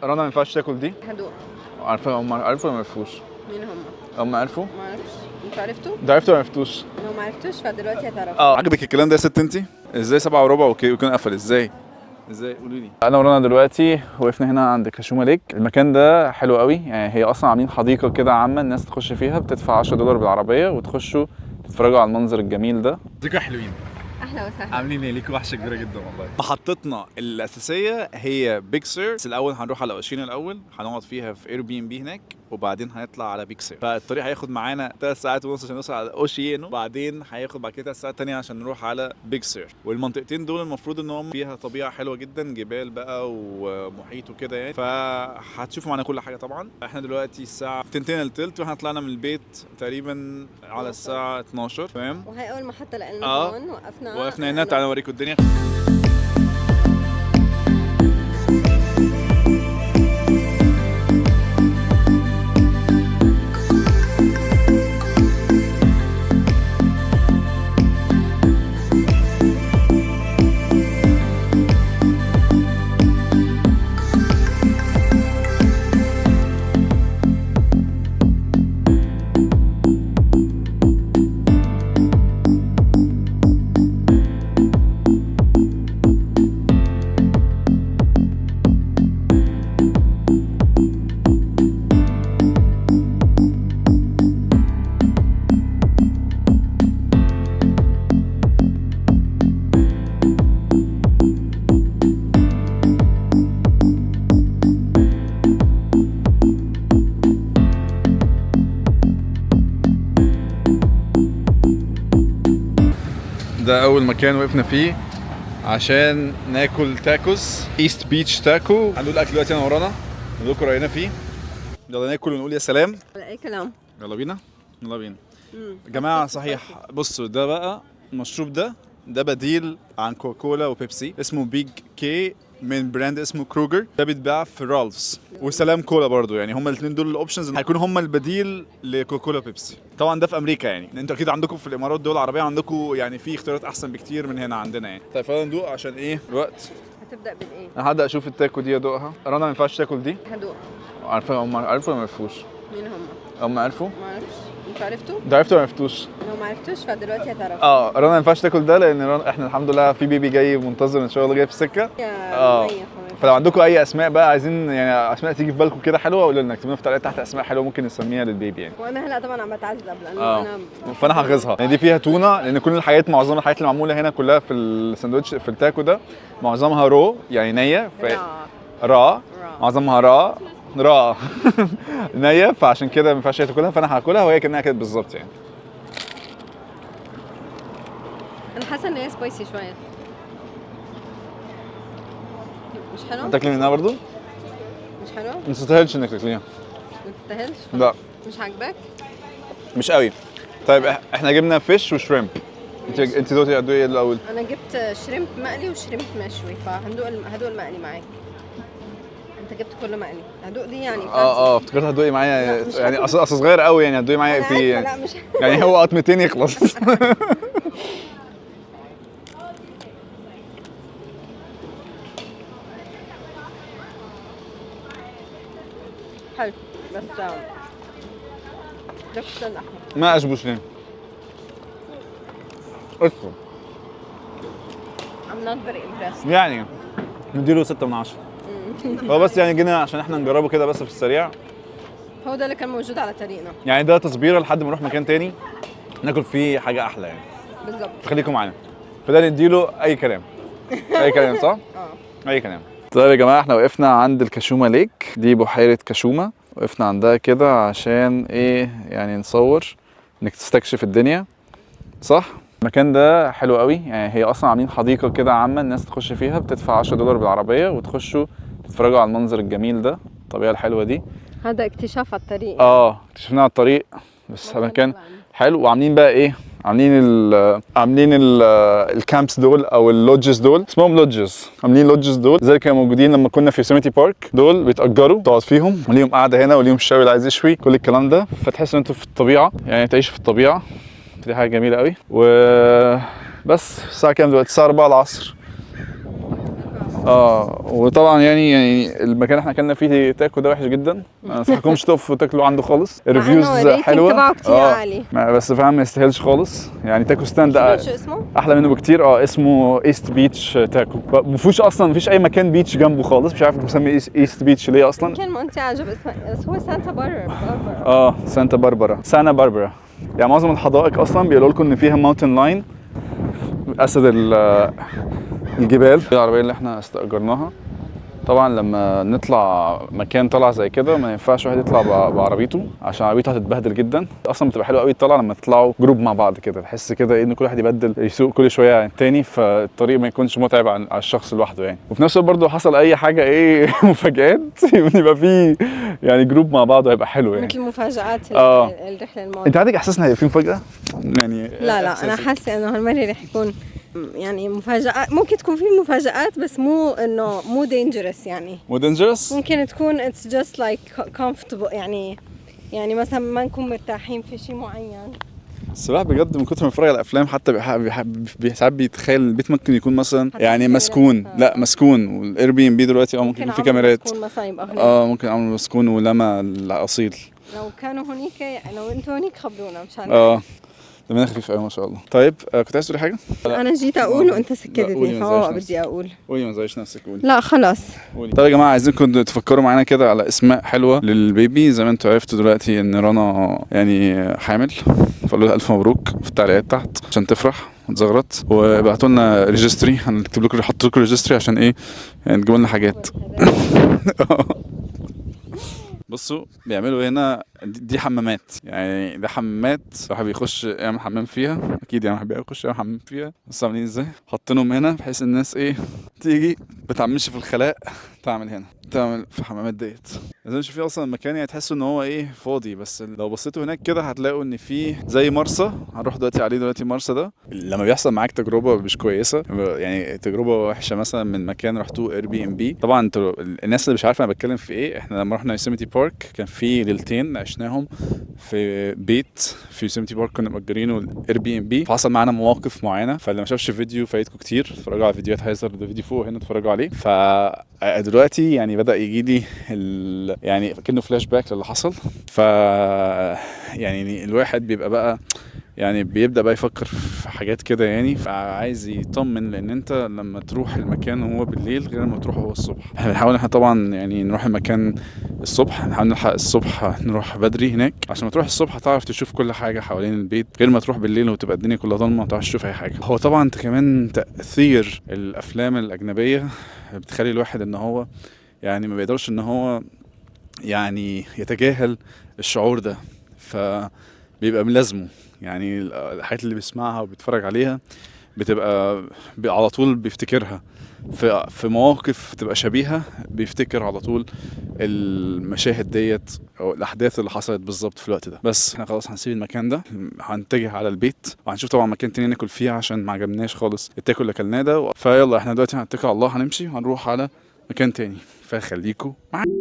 رنا ما ينفعش تاكل دي. هدوء. عارفه هم عرفوا ولا ما عرفوش؟ مين هم عرفوا؟ ما اعرفش. انت عرفتوا؟ ده عرفتوا ولا ما عرفتوش؟ لو ما عرفتوش فدلوقتي هتعرف. عجبك الكلام ده يا ست انت؟ ازاي 7 وربع وكان قفل ازاي؟ قولي لي. انا ورنا دلوقتي وقفنا هنا عند كاشوما ليك. المكان ده حلو قوي، يعني هي اصلا عاملين حديقه كده عامه الناس تخش فيها، بتدفع $10 بالعربيه وتخشوا تتفرجوا على المنظر الجميل ده. ازيكم يا حلوين؟ اهلا وسهلا. عاملين ايه؟ ليكوا وحشه كبيره جدا والله. محطتنا الاساسيه هي بيج سير، بس الاول هنروح على اوشينا، الاول هنقعد فيها في اير بي ام بي هناك، وبعدين هنطلع على بيج سير. فالطريق هياخد معانا 3 ساعات ونص عشان نوصل على اوشينو، وبعدين هياخد بعد كده 3 ساعات تانية عشان نروح على بيج سير. والمنطقتين دول المفروض ان هم فيها طبيعه حلوه جدا، جبال بقى ومحيط وكده يعني، فهتشوفوا معانا كل حاجه طبعا. احنا دلوقتي الساعه 2:03 واحنا طلعنا من البيت تقريبا على الساعه 12. تمام. وهي اول محطه لقينا هون. وقفنا هنا. تعالوا اوريكم الدنيا. ده اول مكان وقفنا فيه عشان ناكل تاكوز، ايست بيتش تاكو. هنقول الاكل دلوقتي انا ورانا، نقول لكم راينا فيه. يلا ناكل ونقول يا سلام. على اي كلام. يلا بينا. يا جماعه صحيح، بصوا ده بقى المشروب ده بديل عن كوكولا وبيبسي، اسمه بيج كي من براند اسمه كروجر. ده بيتباع في رالفز وسلام كولا برضو، يعني هما الاثنين دول الاوبشنز هيكونوا هما البديل لكوكولا وبيبسي. طبعا ده في امريكا، يعني انتوا اكيد عندكم في الامارات دول العربيه عندكم يعني في اختيارات احسن بكتير من هنا عندنا يعني. طيب يلا ندوق عشان ايه الوقت. هتبدا بالايه؟ انا هبدا اشوف التاكو دي ادوقها. رنا ما ينفعش تاكل دي. هدوء. عارفه هم عرفوا ولا ما عرفوش؟ مين هم عرفوا؟ ما اعرفش. انت عرفتوا؟ ده عرفتوا ولا ما عرفتوش؟ لو ما عرفتوش فدلوقتي هتعرف. رنا ما ينفعش تاكل ده لان احنا الحمد لله في بيبي جاي منتظر ان شاء الله، جاي في السكه. فلو عندكم اي اسماء بقى عايزين يعني اسماء تيجي في بالكم كده حلوه، قولوا لنا، اكتبوا لنا في التعليقات تحت اسماء حلوه ممكن نسميها للبيبي يعني. وانا هلا طبعا عم بتعذب لانه فانا هغيظها يعني. دي فيها تونه، لان كل الحاجات معظم الحاجات اللي معموله هنا كلها في الساندوتش في التاكو ده معظمها رو يعني نيه. معظمها را نيه، فعشان كده ما ينفعش تاكلها، فانا هاكلها وهي كانها كده بالظبط يعني. انا حاسه ان هي سبايسي شويه. مش حلو؟ تاكلي منها برضو؟ مش حلو؟ ما تستاهلش انك تاكليها. ما تستاهلش؟ لا مش عاجباك؟ مش قوي. طيب احنا جبنا فيش وشريمب. انت دوقتي ايه الاول؟ انا جبت شريمب مقلي وشريمب مشوي، فهدوق المقلي معاك. انت جبت كله مقلي. هدوق دي يعني افتكرت هتدوقي معايا يعني اصل صغير قوي يعني، هتدوقي معايا في يعني. لا مش يعني هو قطمتين يخلص. حلو بس ده فستان احمر. ما اشبوش ليه؟ اشكر. I'm not very impressed. يعني نديله 6 من 10. هو بس يعني جينا عشان احنا نجربه كده بس في السريع. هو ده اللي كان موجود على طريقنا. يعني ده تصبيره لحد ما نروح مكان تاني ناكل فيه حاجه احلى يعني. بالظبط. فخليكم معانا. فده نديله اي كلام. اي كلام صح؟ اي كلام. طيب يا جماعه احنا وقفنا عند الكاشوما ليك، دي بحيره كاشوما، وقفنا عندها كده عشان ايه يعني نصور، انك تستكشف الدنيا صح؟ المكان ده حلو قوي، يعني هي اصلا عاملين حديقه كده عامه الناس تخش فيها، بتدفع $10 بالعربيه وتخشوا تتفرجوا على المنظر الجميل ده، الطبيعه الحلوه دي. هذا اكتشاف على الطريق. اكتشفناه على الطريق، بس مكان حلو. وعاملين بقى ايه، عاملين الكامبس دول او اللودجز دول، اسمهم لودجز. عاملين لودجز دول زي كانوا موجودين لما كنا في يوسيميتي بارك. دول بيتأجروا تقعد فيهم، وليهم قاعده هنا وليهم الشاوي اللي عايز يشوي كل الكلام ده، فتحس ان انتوا في الطبيعه يعني، تعيش في الطبيعه. دي حاجه جميله قوي. وبس الساعه كام دلوقتي؟ الساعه 4 العصر. وطبعا يعني المكان اللي احنا اكلنا فيه تاكو ده وحش جدا، ما انصحكمش تقفوا تاكلوا عنده خالص. الريفيوز حلوه تبعه كتير عالي، بس فاهم ما يستاهلش خالص. يعني تاكو ستاند شو اسمه؟ احلى منه بكتير. اسمه ايست بيتش تاكو. ما فيهوش اصلا، ما فيش اي مكان بيتش جنبه خالص. مش عارف مسمي ايست بيتش ليه اصلا. يمكن منطقه عجب اسمها، بس هو سانتا باربرا. سانتا باربرا. يعني معظم الحدائق اصلا بيقولوا لكم ان فيها ماونتن لاين، اسد الجبال. العربيه اللي احنا استاجرناها طبعا لما نطلع مكان طلع زي كده ما ينفعش واحد يطلع بعربيته، عشان عربيته هتتبهدل جدا. اصلا بتبقى حلوه قوي الطلعه لما تطلعوا جروب مع بعض كده، تحس كده ان كل واحد يبدل يسوق كل شويه عن التاني، فالطريق ما يكونش متعب على الشخص لوحده يعني. وفي نفس الوقت برضه حصل اي حاجه مفاجآت يبقى في يعني جروب مع بعض هيبقى حلو يعني، مثل مفاجآت الرحله الماضيه. انت عندك احساس ان هيبقى في مفاجاه يعني؟ لا انا حاسه انه هالمره رح يكون يعني مفاجآت. ممكن تكون في مفاجآت بس مو dangerous يعني. مو dangerous؟ ممكن تكون it's just like comfortable يعني مثلا ما نكون مرتاحين في شيء معين. الصراحه بجد من كتر ما بتفرج على الافلام حتى ساعات بيتخيل البيت ممكن يكون مثلا يعني مسكون. لا مسكون، والاير بي ام بي دلوقتي ممكن يكون في كاميرات. مسكون مثلا يبقى هناك. ممكن يعملوا مسكون ولما الاصيل. لو كانوا هنيك، لو انتوا هنيك خبرونا مشان دمنا خفيف قوي ما شاء الله. طيب كنت عايز تقولي حاجه؟ انا جيت اقول وانت سكتتني، فهو بدي اقول. قولي، ما تزعجيش نفسك. قولي. لا خلاص قولي. طيب يا جماعه عايزينكم تفكروا معانا كده على اسماء حلوه للبيبي. زي ما انتوا عرفتوا دلوقتي ان رنا يعني حامل، فقولوا لها الف مبروك في التعليقات تحت عشان تفرح وتزغرط، وابعتوا لنا ريجستري، هنكتب لكم نحط لكم ريجستري عشان ايه يعني تجيبوا لنا حاجات. بصوا بيعملوا هنا دي حمامات، يعني ده حمامات الواحد بيخش يعمل حمام فيها، اكيد يعني واحد بيخش يعمل حمام فيها. بس عاملين ازاي حاطينهم هنا بحيث الناس تيجي بتعملش في الخلاء تعمل هنا، تعمل في الحمامات ديت. لازم نشوف فيه اصلا المكان يعني تحسوا ان هو فاضي، بس لو بصيتوا هناك كده هتلاقوا ان في زي مرسى. هنروح دلوقتي عليه دلوقتي. مرسى ده لما بيحصل معاك تجربه مش كويسه، يعني تجربه وحشه مثلا من مكان رحتوه اير بي ام بي. طبعا انتوا الناس اللي مش عارفه انا بتكلم في ايه، احنا لما رحنا يوسيميتي بارك كان في ليلتين عشناهم في بيت في يوسيميتي بارك كنا مأجرينه الاير بي ام بي. فحصل معانا مواقف معينه، فاللي ما شافش فيديو فايتكم كتير. اتفرجوا على فيديوهات هيظهر ده فيديو فوق هنا اتفرجوا عليه. فدلوقتي يعني بدأ يجي لي يعني كأنه فلاش باك للي حصل. يعني الواحد بيبقى بقى يعني بيبدأ بقى يفكر في حاجات كده يعني، فعايز يطمن. لان انت لما تروح المكان وهو بالليل غير لما تروح هو الصبح. احنا بنحاول احنا طبعا يعني نروح المكان الصبح، نحاول نلحق الصبح نروح بدري هناك عشان ما تروح الصبح تعرف تشوف كل حاجة حوالين البيت، غير ما تروح بالليل وتبقى الدنيا كلها ضلمة وما تعرفش تشوف اي حاجة. هو طبعا انت كمان تأثير الافلام الاجنبية بتخلي الواحد ان هو يعني ما بيقدرش ان هو يعني يتجاهل الشعور ده، فبيبقى ملازمه. يعني الحاجات اللي بيسمعها وبيتفرج عليها بتبقى على طول بيفتكرها في مواقف تبقى شبيهة، بيفتكر على طول المشاهد ديت او الاحداث اللي حصلت بالظبط في الوقت ده. بس احنا خلاص هنسيب المكان ده، هنتجه على البيت وهنشوف طبعا مكان تاني ناكل فيه عشان ما عجبناش خالص التاكل اللي اكلناه ده. فيلا احنا دلوقتي هنتكل على الله، هنمشي وهنروح على مكان تاني، فخليكوا معانا.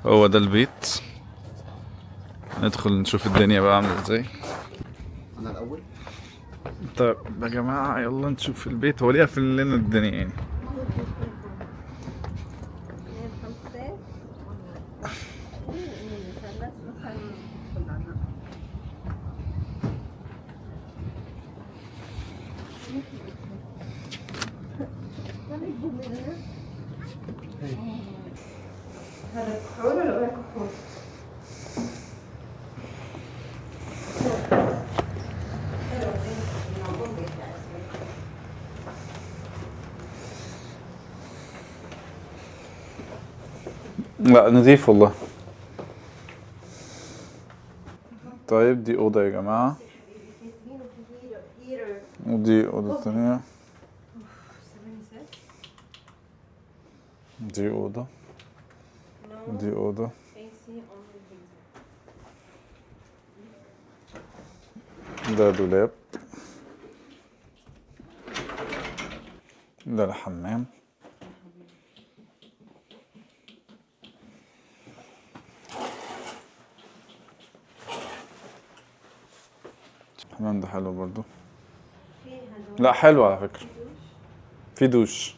هو ده البيت، ندخل نشوف الدنيا بقى عامله ازاي. انا الاول. طيب يا جماعه يلا نشوف البيت. هو ليه قافل لنا الدنيا يعني؟ هذا كحول ولا غير كحول؟ لا نظيف والله. طيب دي أوضة يا جماعة، ودي أوضة تانية، دي أوضة، دي أوضة، ده دولاب، ده الحمام، الحمام ده حلو برضو. لا حلو على فكرة، في دوش.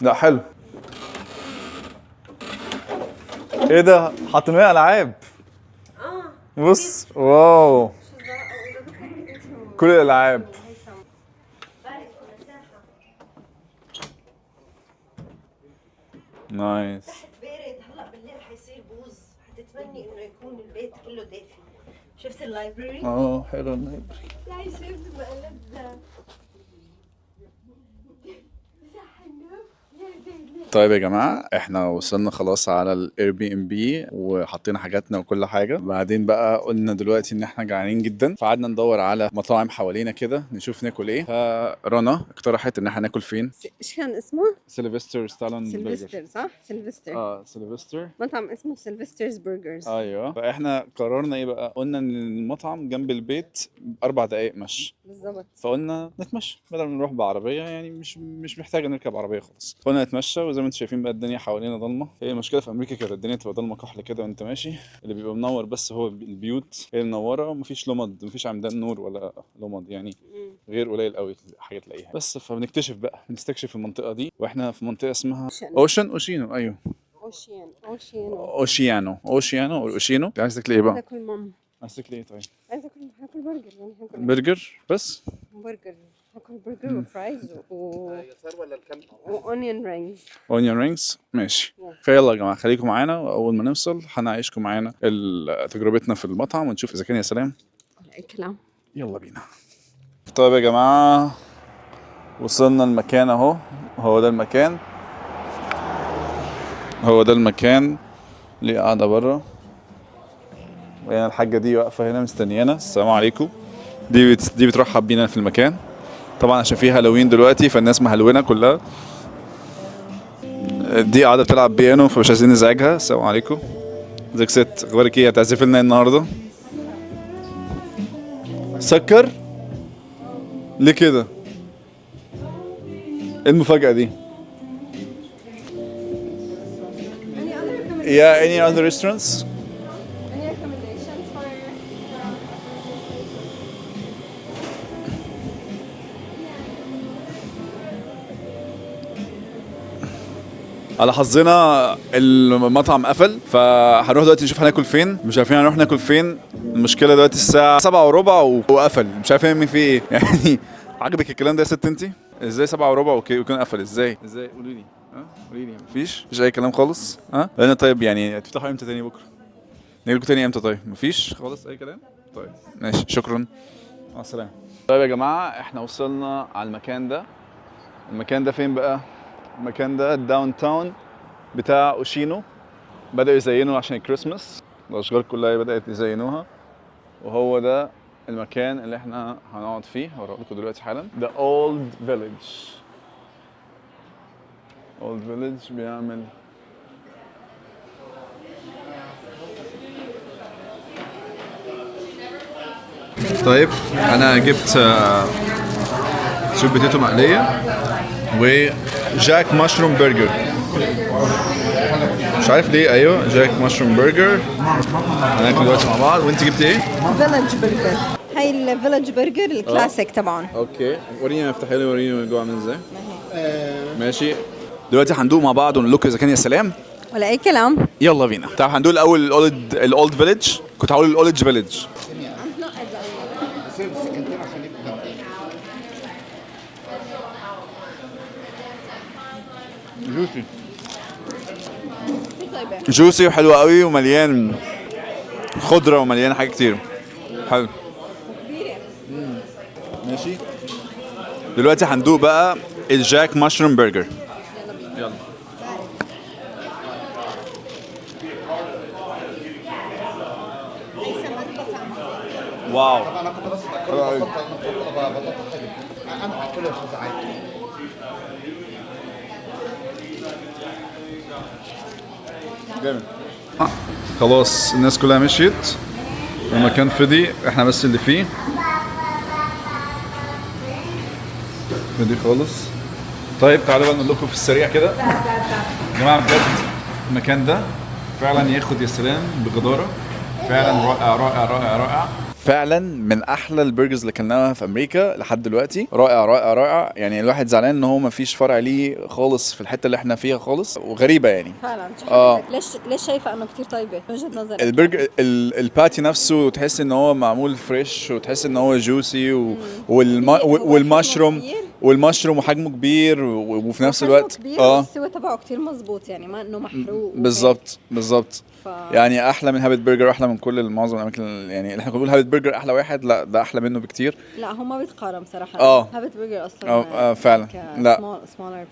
لا حلو. ايه ده؟ حاطين لنا العاب. بص واو، كل الالعاب. نايس. بارد هلا بالليل حيصير بوز، حتتمني انه يكون البيت كله دافي. شفت اللايبرري؟ حلو اللايبرري. لا شفت مقلب. طيب يا جماعة احنا وصلنا خلاص على الاير بي ام بي وحطينا حاجاتنا وكل حاجة. بعدين بقى قلنا دلوقتي ان احنا جعانين جدا، فقعدنا ندور على مطاعم حوالينا كده نشوف ناكل ايه. فرنا اقترحت ان احنا ناكل فين؟ ايش كان اسمه؟ سيلفستر ستالون برجر. سيلفستر صح؟ سيلفستر. سيلفستر. مطعم اسمه سيلفسترز برجرز. ايوه. فاحنا قررنا ايه بقى؟ قلنا ان المطعم جنب البيت 4 دقايق مشي، بالضبط. فقلنا نتمشى بدل ما نروح بعربيه، يعني مش محتاجه نركب عربيه خالص. قلنا نتمشى، وزي ما انتم شايفين بقى الدنيا حوالينا ضلمه. هي المشكله في امريكا كده، الدنيا تبقى ضلمه كحل كده وانت ماشي، اللي بيبقى منور بس هو البيوت هي منوره، ومفيش لمض، مفيش عمدان نور ولا لمض، يعني غير قليل قوي حاجه تلاقيها. بس فبنكتشف بقى، نستكشف المنطقه دي، واحنا في منطقه اسمها اوشينو. ايوه اوشيانو او اوشينو. عايز تاكل ايه بقى؟ تاكل ماما. عايز تاكل ايه طيب؟ عايزه هاكل برجر، يعني هاكل برجر بس؟ برجر. هاكل برجر وفرايز واونيون رينجز. اونيون رينجز ماشي. فيلا يا جماعه خليكم معانا، واول ما نوصل هنعيشكم معانا تجربتنا في المطعم ونشوف اذا كان يا سلام. اي كلام. يلا بينا. طيب يا جماعه وصلنا المكان اهو. هو ده المكان، هو ده المكان اللي قاعده بره، وهنا الحاجه دي واقفه هنا مستنيانا. السلام عليكم. دي بترحب بينا في المكان طبعا عشان فيه هالوين دلوقتي، فالناس مهلونه كلها. دي قاعده بتلعب بيانو فمش عايزين نزعجها. السلام عليكم. ازيك ست؟ اخبارك ايه؟ هتعزفي لنا النهارده؟ سكر؟ ليه كده؟ ايه المفاجأة دي؟ Yeah, any other restaurants? Any recommendations for على حظنا المطعم قفل، فهنروح دلوقتي نشوف هناكل فين. مش عارفين هنروح ناكل فين. المشكلة دلوقتي الساعة 7:15 وقفل، مش عارف نعمل فيه ايه يعني. عجبك الكلام ده يا ست انتي؟ ازاي 7:15 ويكون قفل؟ ازاي قولي لي. قولي لي. مفيش اي كلام خالص. لان طيب يعني هتفتحوا امتى تاني بكره؟ نيجي تاني امتى طيب؟ مفيش خالص اي كلام. طيب ماشي شكرا، مع السلامه. طيب يا جماعه احنا وصلنا على المكان ده. المكان ده فين بقى؟ المكان ده الداون تاون بتاع اوشينو. بدأوا يزينوا عشان الكريسماس، الاشجار كلها بدأت يزينوها، وهو ده المكان اللي احنا هنقعد فيه. هوريكم لكم دلوقتي حالا. The Old Village. Old Village بيعمل طيب انا جبت سوب بوتيتو مقليه وجاك مشروم برجر. مش عارف ليه. ايوه جاك مشروم برجر. هناكل دلوقتي مع بعض. وانت جبت ايه؟ فيلج برجر. هاي الفيلج برجر الكلاسيك طبعا. اوكي وريني، افتحي لي وريني من جوه عامل ازاي. ماشي دلوقتي هندوق مع بعض ونقول لكم اذا كان يا سلام ولا اي كلام. يلا بينا. طب هندول الاول الاولد فيليج. كنت هقول الاولد فيليج. جوسي جوسي وحلو قوي ومليان خضره ومليان حاجات كتير. حلو. ماشي. دلوقتي هندوق بقى الجاك مشروم برجر. يلا. واو. انا كنت بس بطلت حاجه. انا هاكلها في ساعات. جامد. خلاص الناس كلها مشيت، المكان فضي، احنا بس اللي فيه. فضي خالص. طيب تعالوا بقى نقول لكم في السريع كده يا جماعه، بجد المكان ده فعلا ياخد يا سلام بجداره. فعلا رائع رائع رائع رائع. فعلا من احلى البرجرز اللي كلناها في امريكا لحد دلوقتي. رائع رائع رائع. يعني الواحد زعلان ان هو ما فيش فرع ليه خالص في الحته اللي احنا فيها خالص، وغريبه يعني. فعلا شو حضرتك؟ ليش شايفه انه كثير طيبه من وجهه نظرك؟ البرجر الباتي نفسه تحس ان هو معمول فريش، وتحس ان هو جوسي والمشروم وحجمه كبير وفي نفس الوقت السوا تبعه كثير مزبوط، يعني ما انه محروق. بالظبط. يعني احلى من هابت برجر، احلى من كل معظم الاماكن. يعني اللي احنا كنا بنقول هابت برجر احلى واحد، لا ده احلى منه بكتير. لا هو ما بيتقارن بصراحه. هابت برجر اصلا فعلا.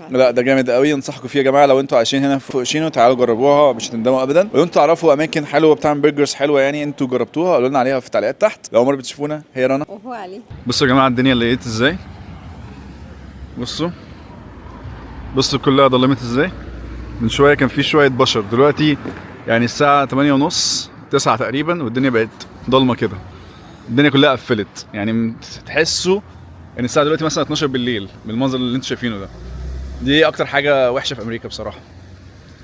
لا ده جامد قوي. انصحكم فيه يا جماعه. لو انتوا عايشين هنا في فوقشينو تعالوا جربوها، مش هتندموا ابدا. ولو انتوا تعرفوا اماكن حلوه بتعمل برجرز حلوه يعني انتوا جربتوها، قولوا لنا عليها في التعليقات تحت. لو مره بتشوفونا هي رنا وهو علي. بصوا يا جماعه الدنيا اللي لقيت ازاي. بصوا كلها ضلمت ازاي. من شويه كان في شويه بشر، دلوقتي يعني الساعه 8:30 9 تقريبا، والدنيا بقت ضلمه كده. الدنيا كلها قفلت. يعني تحسوا ان الساعه دلوقتي مثلا 12 بالليل بالمنظر اللي انتوا شايفينه ده. دي اكتر حاجه وحشه في امريكا بصراحه،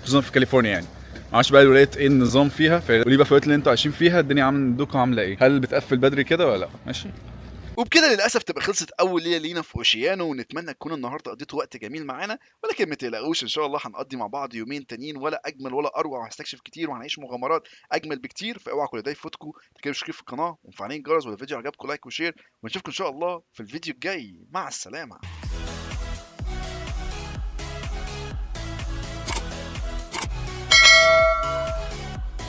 خصوصا في كاليفورنيا. يعني معرفش بقى الولايات ايه النظام فيها، فقولي بقى في الولايات اللي انتوا عايشين فيها الدنيا عندكم عامله ايه؟ هل بتقفل بدري كده ولا لا؟ ماشي. وبكده للاسف تبقى خلصت اول ليله لينا في اوشيانو، ونتمنى تكونوا النهارده قضيتوا وقت جميل معانا. ولكن ما تقلقوش، ان شاء الله هنقضي مع بعض يومين تانيين ولا اجمل ولا اروع، وهنستكشف كتير وهنعيش مغامرات اجمل بكتير. فاوعى كل ده يفوتكم. تكتبوا اشتركوا في القناه ومفعلين الجرس، ولو الفيديو عجبكم لايك وشير، ونشوفكم ان شاء الله في الفيديو الجاي. مع السلامه.